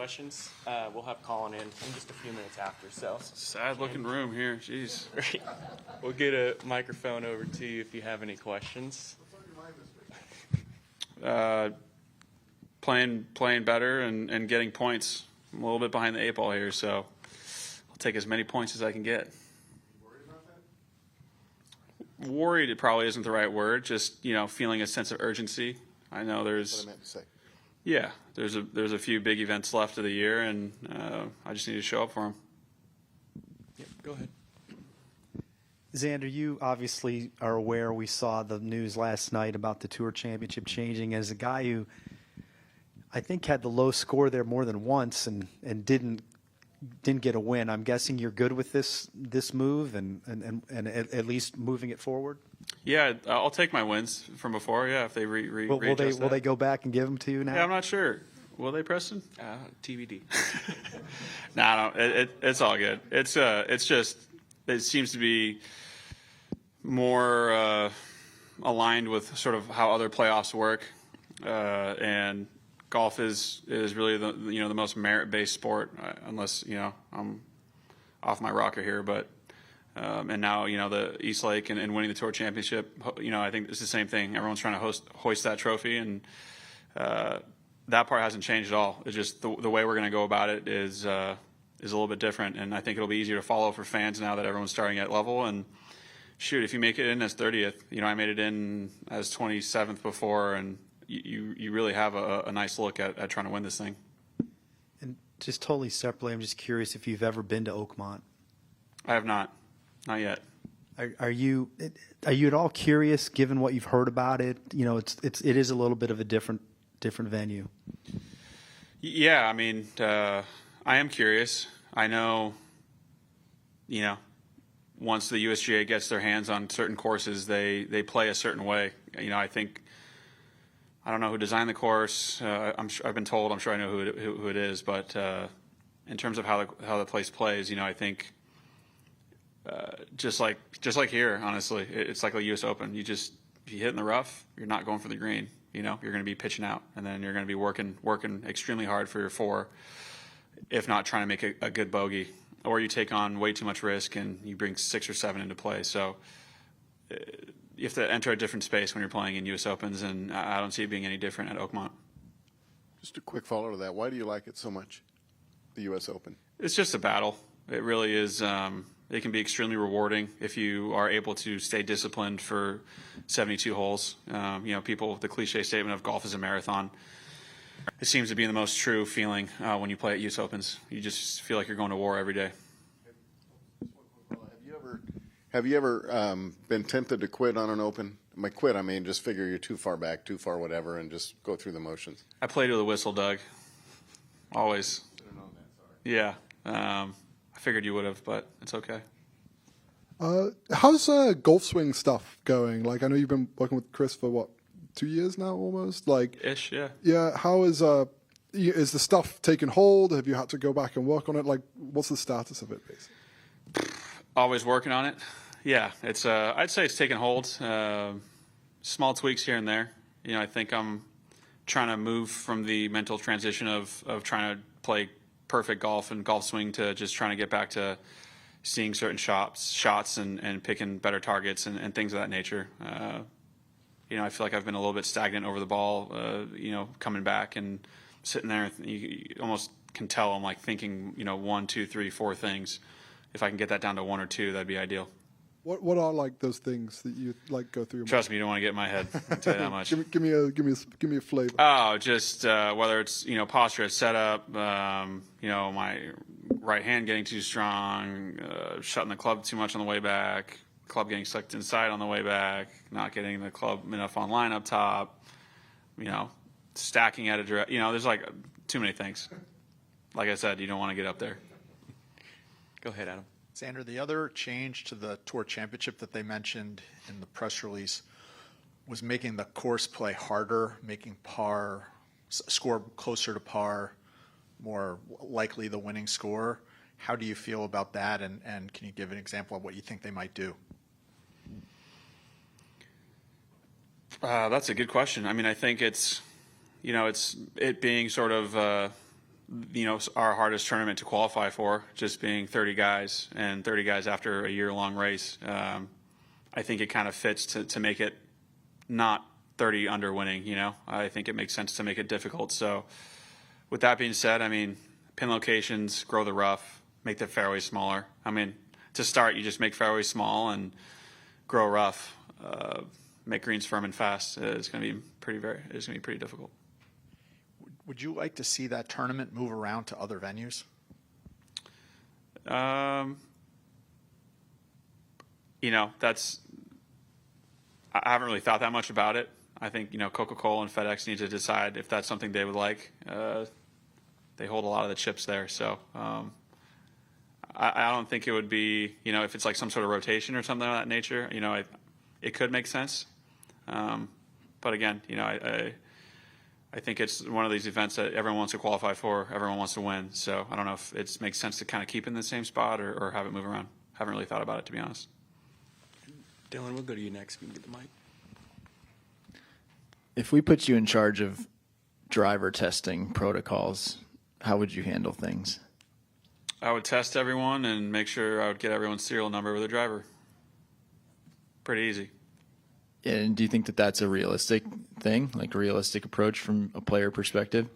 questions, we'll have Colin in just a few minutes after. So sad-looking room here. Jeez. Right. We'll get a microphone over to you if you have any questions. Playing better and getting points. I'm a little bit behind the eight ball here, so I'll take as many points as I can get. Worried, it probably isn't the right word. Just, feeling a sense of urgency. I know there's. That's what I meant to say. Yeah, there's a few big events left of the year, and I just need to show up for them. Yep, go ahead. Xander, you obviously are aware. We saw the news last night about the Tour Championship changing. As a guy who I think had the low score there more than once and didn't get a win, I'm guessing you're good with this move and at least moving it forward. Yeah, I'll take my wins from before. Yeah, if they will they go back and give them to you now? Yeah, I'm not sure. Will they, Preston? TBD. No, it's all good. It's just it seems to be more aligned with sort of how other playoffs work, and golf is really the most merit-based sport, unless I'm off my rocker here, but. And now, the East Lake and winning the Tour Championship, I think it's the same thing. Everyone's trying to hoist that trophy, and that part hasn't changed at all. It's just the way we're going to go about it is a little bit different, and I think it'll be easier to follow for fans now that everyone's starting at level. And shoot, if you make it in as 30th, I made it in as 27th before, and you really have a nice look at trying to win this thing. And just totally separately, I'm just curious if you've ever been to Oakmont. I have not. Not yet. Are you at all curious, given what you've heard about it? It is a little bit of a different venue. Yeah, I mean, I am curious. I know, once the USGA gets their hands on certain courses, they play a certain way. I think I don't know who designed the course. I've been told. I'm sure I know who it is. But in terms of how the place plays, I think. Just like here, honestly, it's like a U.S. Open. If you hit in the rough, you're not going for the green. You're going to be pitching out, and then you're going to be working extremely hard for your four, if not trying to make a good bogey. Or you take on way too much risk and you bring 6 or 7 into play. So you have to enter a different space when you're playing in U.S. Opens, and I don't see it being any different at Oakmont. Just a quick follow to that. Why do you like it so much, the U.S. Open? It's just a battle. It really is. It can be extremely rewarding if you are able to stay disciplined for 72 holes. The cliche statement of golf is a marathon. It seems to be the most true feeling when you play at U.S. Opens. You just feel like you're going to war every day. Have you ever been tempted to quit on an Open? By quit, I mean just figure you're too far back, too far whatever, and just go through the motions. I play to the whistle, Doug. Always. Yeah. I figured you would have, but it's okay. How's golf swing stuff going? Like, I know you've been working with Chris for 2 years now, almost. Ish, yeah. Yeah. How is the stuff taking hold? Have you had to go back and work on it? Like, what's the status of it, basically? Always working on it. Yeah, it's. I'd say it's taking hold. Small tweaks here and there. I think I'm trying to move from the mental transition of trying to play perfect golf and golf swing to just trying to get back to seeing certain shots and picking better targets and things of that nature. I feel like I've been a little bit stagnant over the ball, coming back and sitting there. You almost can tell I'm like thinking, 1, 2, 3, 4 things. If I can get that down to 1 or 2, that'd be ideal. What are like those things that you go through? Trust me, you don't want to get in my head. I'll tell you that much. give me a flavor. Oh, just whether it's posture at setup, my right hand getting too strong, shutting the club too much on the way back, club getting sucked inside on the way back, not getting the club enough on line up top, stacking at a direct. There's like too many things. Like I said, you don't want to get up there. Go ahead, Adam. Xander, the other change to the Tour Championship that they mentioned in the press release was making the course play harder, making par, score closer to par, more likely the winning score. How do you feel about that, and can you give an example of what you think they might do? That's a good question. I mean, I think it's it being sort of our hardest tournament to qualify for, just being 30 guys and 30 guys after a year-long race. I think it kind of fits to make it not 30 under winning. I think it makes sense to make it difficult. So with that being said, I mean, pin locations, grow the rough, make the fairways smaller. I mean, to start, you just make fairways small and grow rough, make greens firm and fast. It's going to be pretty difficult. Would you like to see that tournament move around to other venues? I haven't really thought that much about it. I think, Coca-Cola and FedEx need to decide if that's something they would like. They hold a lot of the chips there. So I don't think it would be, if it's like some sort of rotation or something of that nature, it could make sense. But again, I think it's one of these events that everyone wants to qualify for, everyone wants to win. So I don't know if it makes sense to kind of keep in the same spot or have it move around. Haven't really thought about it, to be honest. Dylan, we'll go to you next. You can get the mic. If we put you in charge of driver testing protocols, how would you handle things? I would test everyone and make sure I would get everyone's serial number with a driver. Pretty easy. And do you think that that's a realistic thing, like a realistic approach from a player perspective?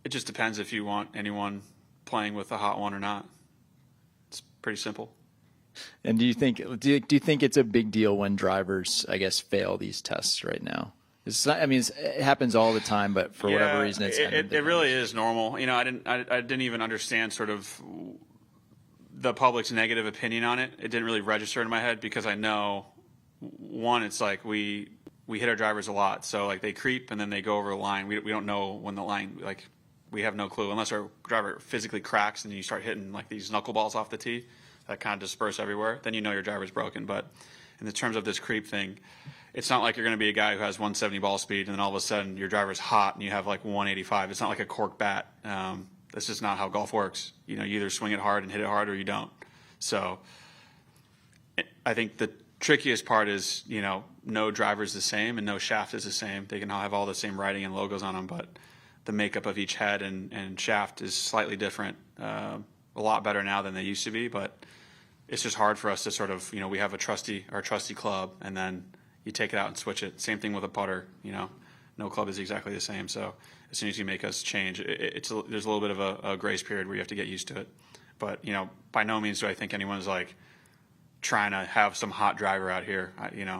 It just depends if you want anyone playing with a hot one or not. It's pretty simple. And do you think it's a big deal when drivers, I guess, fail these tests right now? It happens all the time, but for whatever reason, it really is normal. I didn't even understand sort of the public's negative opinion on it. It didn't really register in my head because I know, one, it's like we hit our drivers a lot, so like they creep and then they go over the line. We don't know when the line, like, we have no clue unless our driver physically cracks and you start hitting like these knuckleballs off the tee that kind of disperse everywhere. Then your driver's broken. But in the terms of this creep thing, it's not like you're going to be a guy who has 170 ball speed and then all of a sudden your driver's hot and you have like 185. It's not like a cork bat. That's just not how golf works. You either swing it hard and hit it hard or you don't. So I think the trickiest part is, no driver is the same and no shaft is the same. They can all have all the same writing and logos on them, but the makeup of each head and shaft is slightly different. A lot better now than they used to be, but it's just hard for us to sort of, we have our trusty club, and then you take it out and switch it. Same thing with a putter. No club is exactly the same. So as soon as you make us change, there's a little bit of a grace period where you have to get used to it. But by no means do I think anyone's like trying to have some hot driver out here.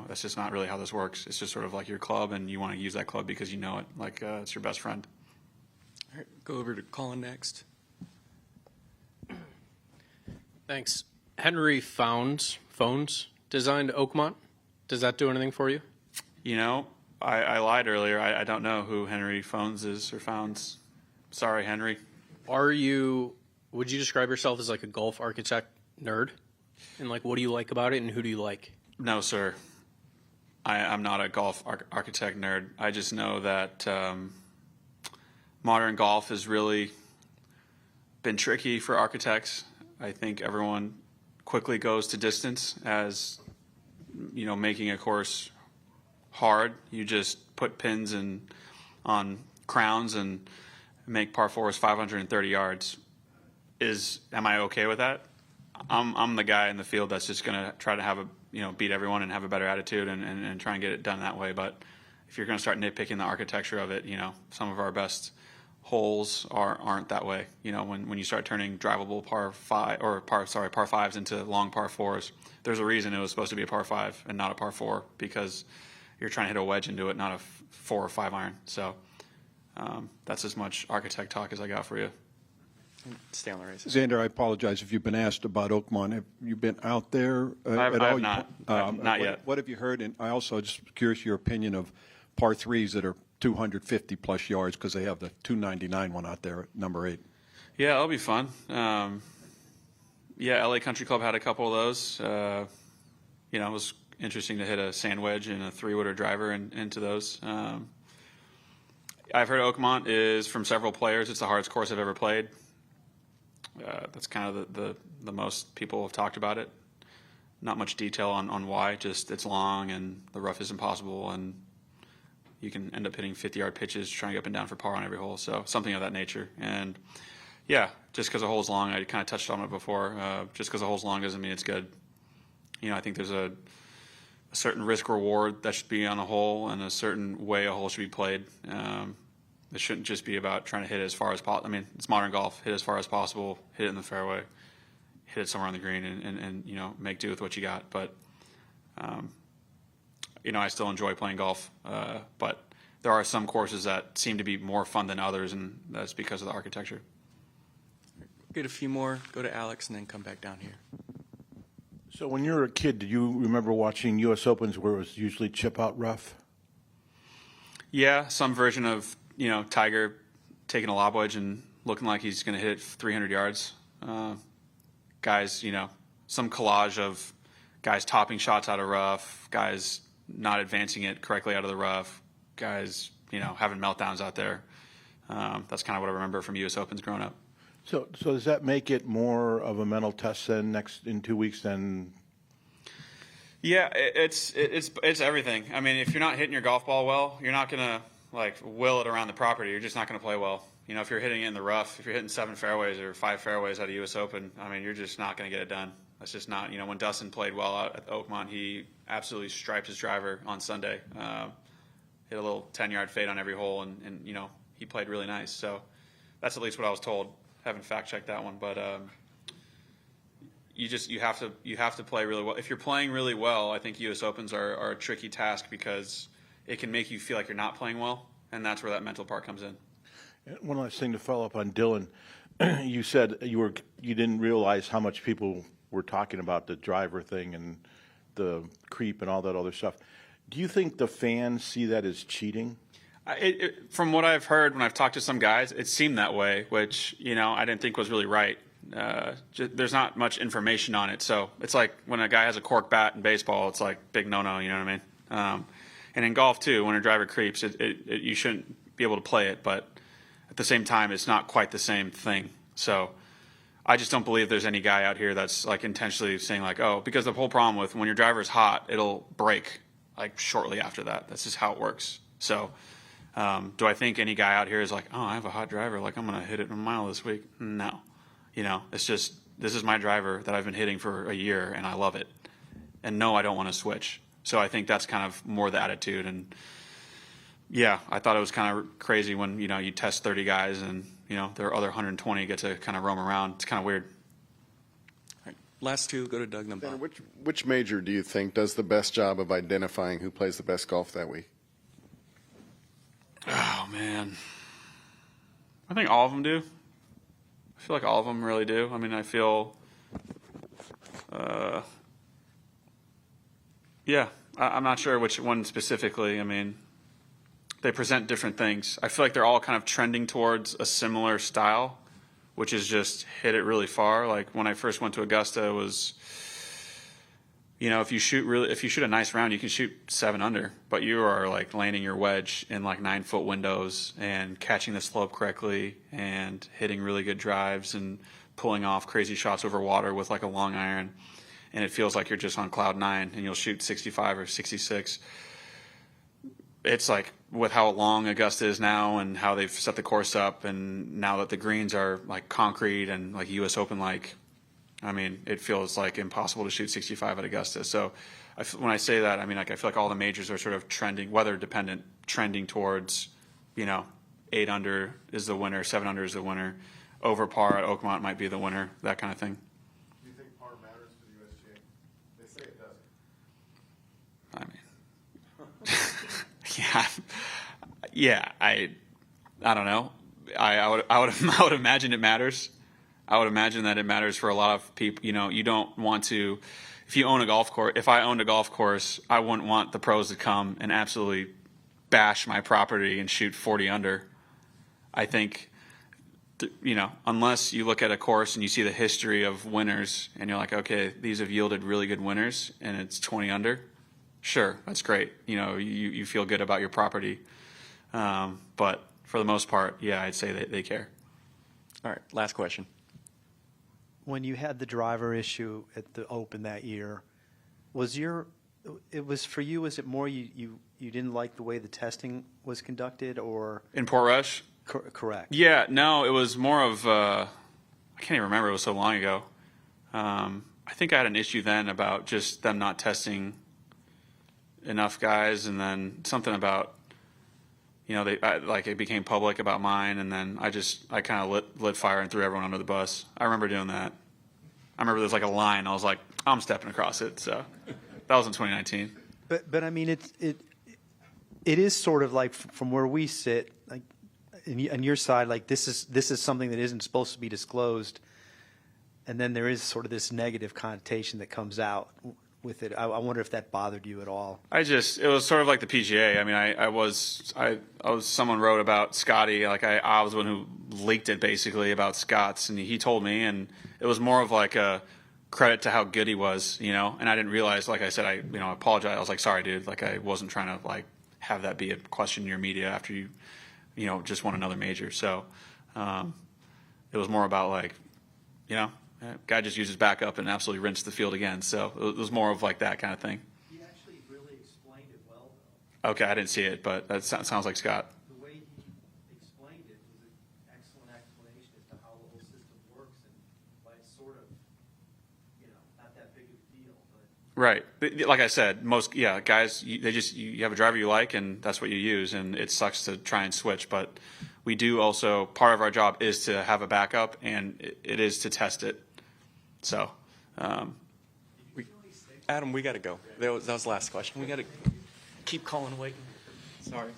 That's just not really how this works. It's just sort of like your club, and you want to use that club because you know it, like it's your best friend. All right, go over to Colin next. Thanks. Henry Phones designed Oakmont. Does that do anything for you? I lied earlier. I don't know who Henry Phones is or Founds. Sorry, Henry. Would you describe yourself as like a golf architect nerd? And like, what do you like about it and who do you like? No, sir. I'm not a golf architect nerd. I just know that modern golf has really been tricky for architects. I think everyone quickly goes to distance as, making a course hard. You just put pins on crowns and make par fours 530 yards. Am I okay with that? I'm the guy in the field that's just going to try to have beat everyone and have a better attitude and try and get it done that way. But if you're going to start nitpicking the architecture of it, some of our best holes aren't that way. When you start turning drivable par fives into long par fours, there's a reason it was supposed to be a par five and not a par four, because you're trying to hit a wedge into it, not a 4 or 5 iron. So that's as much architect talk as I got for you. Stay on the races. Xander, I apologize if you've been asked about Oakmont. Have you been out there at I all? have not. Not yet. What have you heard? And I also just curious your opinion of par threes that are 250 plus yards, because they have the 299 one out there at number 8. Yeah, it'll be fun. LA Country Club had a couple of those. It was interesting to hit a sand wedge and a 3-wooder driver into those. I've heard Oakmont is, from several players, it's the hardest course I've ever played. That's kind of the most people have talked about it. Not much detail on why, just it's long and the rough is impossible and you can end up hitting 50-yard pitches, trying to get up and down for par on every hole. So something of that nature. And yeah, just because a hole's long, I kind of touched on it before. Just because a hole's long doesn't mean it's good. I think there's a certain risk reward that should be on a hole and a certain way a hole should be played. It shouldn't just be about trying to hit it as far as possible. I mean, it's modern golf. Hit as far as possible, hit it in the fairway, hit it somewhere on the green, and make do with what you got. But, I still enjoy playing golf. But there are some courses that seem to be more fun than others, and that's because of the architecture. Get a few more, go to Alex, and then come back down here. So when you were a kid, do you remember watching U.S. Opens where it was usually chip out rough? Yeah, some version of, Tiger taking a lob wedge and looking like he's going to hit it 300 yards. Guys, some collage of guys topping shots out of rough, guys not advancing it correctly out of the rough, guys, having meltdowns out there. That's kind of what I remember from U.S. Opens growing up. So does that make it more of a mental test then in 2 weeks then? Yeah, it's everything. I mean, if you're not hitting your golf ball well, you're not gonna will it around the property. You're just not gonna play well. If you're hitting it in the rough, if you're hitting 7 fairways or 5 fairways at a U.S. Open, I mean, you're just not gonna get it done. That's just not. When Dustin played well out at Oakmont, he absolutely striped his driver on Sunday. Hit a little 10-yard fade on every hole, and he played really nice. So that's at least what I was told. Haven't fact checked that one, but you have to play really well. If you're playing really well, I think U.S. Opens are a tricky task because it can make you feel like you're not playing well, and that's where that mental part comes in. One last thing to follow up on Dylan, you said you didn't realize how much people were talking about the driver thing and the creep and all that other stuff. Do you think the fans see that as cheating? From what I've heard when I've talked to some guys, it seemed that way, which, I didn't think was really right. There's not much information on it. So it's like when a guy has a cork bat in baseball, it's like big no-no, you know what I mean? And in golf, too, when a driver creeps, you shouldn't be able to play it. But at the same time, it's not quite the same thing. So I just don't believe there's any guy out here that's intentionally saying because the whole problem with when your driver's hot, it'll break shortly after that. That's just how it works. So do I think any guy out here is I have a hot driver, I'm going to hit it in a mile this week? No. It's just, this is my driver that I've been hitting for a year, and I love it. And no, I don't want to switch. So I think that's kind of more the attitude. And, yeah, I thought it was kind of crazy when, you test 30 guys and, their other 120 get to kind of roam around. It's kind of weird. All right, last two, go to Doug Number. Which major do you think does the best job of identifying who plays the best golf that week? Oh, man. I think all of them do. I feel like all of them really do. I mean, I feel, I'm not sure which one specifically. I mean, they present different things. I feel like they're all kind of trending towards a similar style, which is just hit it really far. Like when I first went to Augusta, it was, if you shoot a nice round, you can shoot 7 under, but you are landing your wedge in 9-foot windows and catching the slope correctly and hitting really good drives and pulling off crazy shots over water with a long iron. And it feels like you're just on cloud 9 and you'll shoot 65 or 66. It's with how long Augusta is now and how they've set the course up, and now that the greens are concrete and U.S. Open I mean, it feels impossible to shoot 65 at Augusta. So when I say that, I mean, I feel like all the majors are sort of trending, weather dependent, trending towards, 8 under is the winner, 7 under is the winner, over par at Oakmont might be the winner, that kind of thing. Do you think par matters to the USGA? They say it doesn't. I mean, yeah, I don't know. I would imagine it matters. I would imagine that it matters for a lot of people. You don't want to, if you own a golf course, if I owned a golf course, I wouldn't want the pros to come and absolutely bash my property and shoot 40 under. I think, unless you look at a course and you see the history of winners and you're okay, these have yielded really good winners and it's 20 under, sure, that's great. You feel good about your property. But for the most part, yeah, I'd say they care. All right, last question. When you had the driver issue at the Open that year, was your it was for you, was it more you didn't like the way the testing was conducted, or? In Portrush? Correct. Yeah, no, it was more of, I can't even remember, it was so long ago. I think I had an issue then about just them not testing enough guys, and then something about, it became public about mine, and then I kind of lit fire and threw everyone under the bus. I remember doing that. I remember there was like a line, I was like, I'm stepping across it, so that was in 2019. But I mean, it is sort of like, from where we sit, like, on your side, like this is something that isn't supposed to be disclosed, and then there is sort of this negative connotation that comes out with it. I wonder if that bothered you at all. It was sort of like the PGA. I mean, I was someone wrote about Scotty, like I was the one who leaked it basically about Scott's, and he told me, and it was more of like a credit to how good he was, and I didn't realize, like I said, I apologize. I was like, sorry, dude, like I wasn't trying to like have that be a question in your media after you just won another major. So it was more about like, guy just used his backup and absolutely rinsed the field again. So it was more of like that kind of thing. He actually really explained it well, though. Okay, I didn't see it, but that sounds like Scott. The way he explained it was an excellent explanation as to how the whole system works and why it's sort of, not that big of a deal. But Right. Like I said, guys, you have a driver you like, and that's what you use, and it sucks to try and switch, but we do also, part of our job is to have a backup, and it is to test it. So, Adam, we got to go. That was the last question. We got to keep calling, waiting. Sorry.